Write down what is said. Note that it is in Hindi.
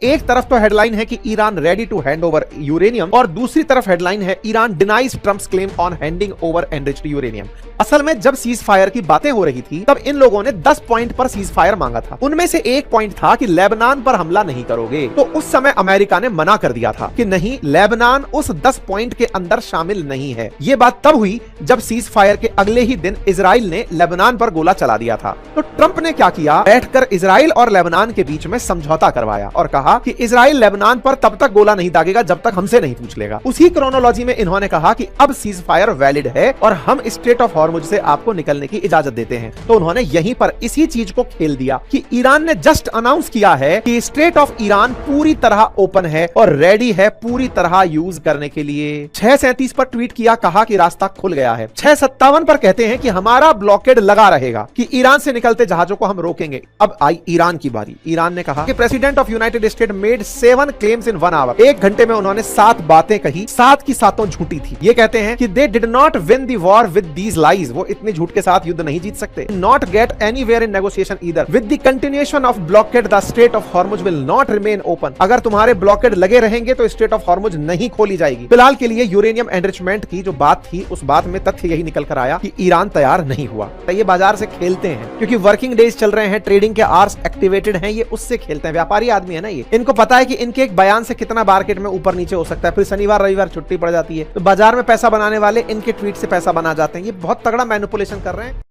एक तरफ तो हेडलाइन है कि Iran ready to hand over uranium और दूसरी तरफ हेडलाइन है Iran denies Trump's claim on handing over enriched uranium. असल में जब सीज फायर की बातें हो रही थी तब इन लोगों ने 10 पॉइंट पर सीज फायर मांगा था। उनमें से एक पॉइंट था कि लेबनान पर हमला नहीं करोगे। तो उस समय अमेरिका ने मना कर दिया था कि नहीं, लेबनान उस 10 पॉइंट के अंदर शामिल नहीं है। ये बात तब हुई जब सीज फायर के अगले ही दिन इजराइल ने लेबनान पर गोला चला दिया था। तो ट्रंप ने क्या किया, बैठकर इजराइल और लेबनान के बीच में समझौता करवाया और कहा कि इजराइल लेबनान पर तब तक गोला नहीं दागेगा जब तक हमसे नहीं पूछ लेगा। उसी क्रोनोलॉजी में इन्होंने कहा कि अब सीज फायर वैलिड है और हम स्ट्रेट ऑफ हॉर्मुज से आपको निकलने की इजाजत देते हैं। तो उन्होंने यहीं पर इसी चीज को खेल दिया कि ईरान ने जस्ट अनाउंस किया है कि स्ट्रेट ऑफ ईरान पूरी तरह ओपन है और रेडी है पूरी तरह यूज करने के लिए। 6:37 पर ट्वीट किया, कहा कि रास्ता खुल गया है। 6:57 पर कहते हैं कि हमारा ब्लॉकेड लगा रहेगा, कि ईरान से निकलते जहाजों को हम रोकेंगे। अब आई ईरान की बारी। ईरान ने कहा कि president of United State made 7 claims in 1 hour. 1 घंटे में उन्होंने 7 बातें कही, 7 की 7 झूठी थी। ये कहते हैं कि they did not win the war with these lies. वो इतने झूठ के साथ युद्ध नहीं जीत सकते। Not gate anywhere in negotiation either. With the continuation of blockade the straight of Hormuz will not remain open. अगर तुम्हारे ब्लॉकेड लगे रहेंगे तो स्ट्रेट ऑफ हॉर्मुज नहीं खोली जाएगी। फिलहाल के लिए यूरेनियम एनरिचमेंट की जो बात थी उस बात में तथ्य यही निकल कर आया कि ईरान तैयार नहीं हुआ। ये बाजार से खेलते हैं क्योंकि वर्किंग डेज चल रहे हैं, ट्रेडिंग के आवर्स एक्टिवेटेड हैं, ये उससे खेलते हैं। व्यापारी आदमी है ना ये, इनको पता है कि इनके एक बयान से कितना मार्केट में ऊपर नीचे हो सकता है। फिर शनिवार रविवार छुट्टी पड़ जाती है तो बाजार में पैसा बनाने वाले इनके ट्वीट से पैसा बना जाते हैं। ये बहुत तगड़ा मैनिपुलेशन कर रहे हैं।